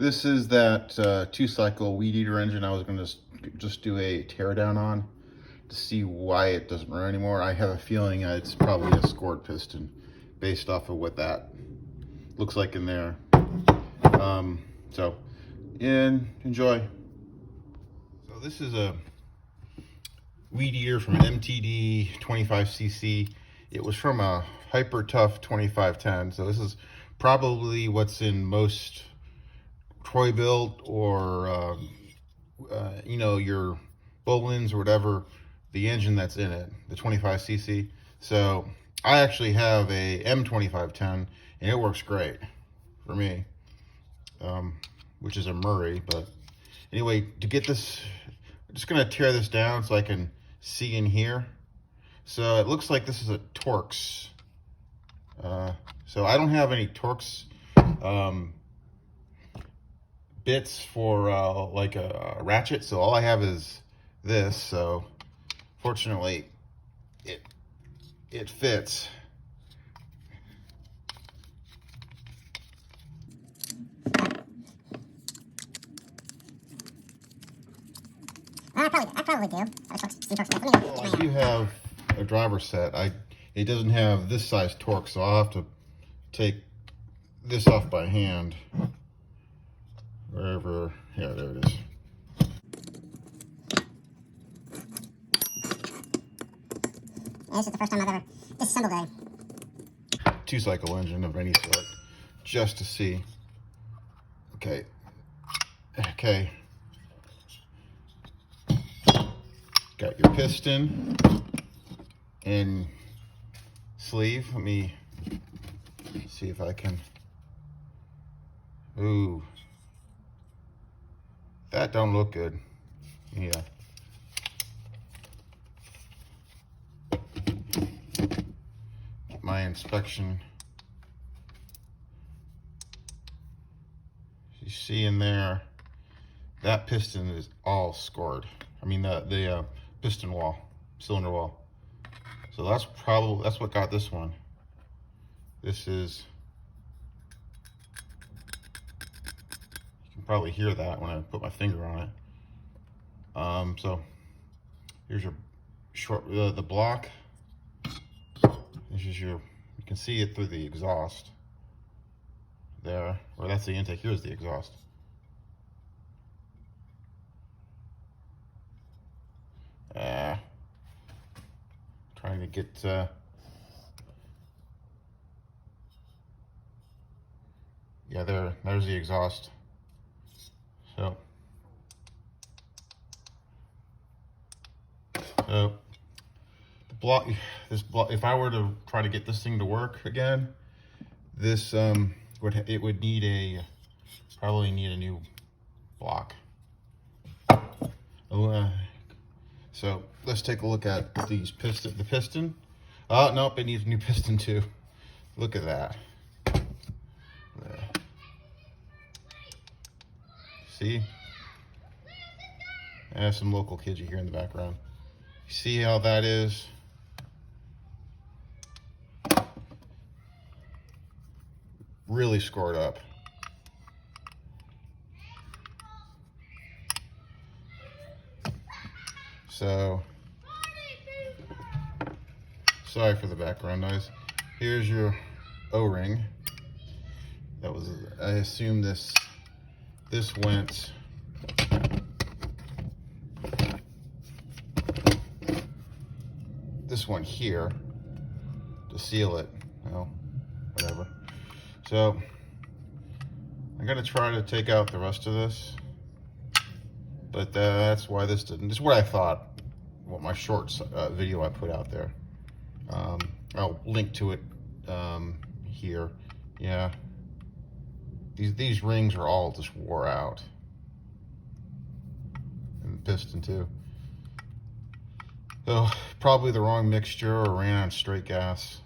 This is that 2-cycle weed eater engine I was going to just do a teardown on to see why it doesn't run anymore. I have a feeling it's probably a scored piston based off of what that looks like in there. Enjoy. So this is a weed eater from an MTD 25cc. It was from a Hyper Tough 2510. So this is probably what's in most Troy built or you know, your Bolins or whatever, the engine that's in it, the 25cc. So I actually have a M2510 and it works great for me, which is a Murray. But anyway, to get this, I'm just gonna tear this down so I can see in here. So it looks like this is a Torx. So I don't have any Torx bits for like a ratchet, so all I have is this. So fortunately it fits. I probably do. Well, I do have a driver set. It doesn't have this size torque, so I'll have to take this off by hand. Wherever, yeah, there it is. Yeah, this is the first time I've ever disassembled a 2-cycle engine of any sort, just to see. Okay. Got your piston and sleeve. Let me see if I can. Ooh. That don't look good. Yeah. Get my inspection. You see in there, that piston is all scored. I mean the piston wall, cylinder wall. So that's what got this one. This is, probably hear that when I put my finger on it. So here's your the block. This is you can see it through the exhaust there, or that's the intake. Here's the exhaust. Trying to get yeah, there's the exhaust. So the block, if I were to try to get this thing to work again, this would need probably need a new block. So let's take a look at the piston. Oh, nope, it needs a new piston too. Look at that. See? I have some local kids you hear in the background. See how that is? Really scored up. So, sorry for the background noise. Here's your O-ring. That was, I assume this went this one here to seal it. Well, whatever. So I'm gonna try to take out the rest of this, but that's why this didn't. This is what I thought. What my short video I put out there. I'll link to it here. Yeah. These rings are all just wore out. And the piston too. So probably the wrong mixture or ran on straight gas.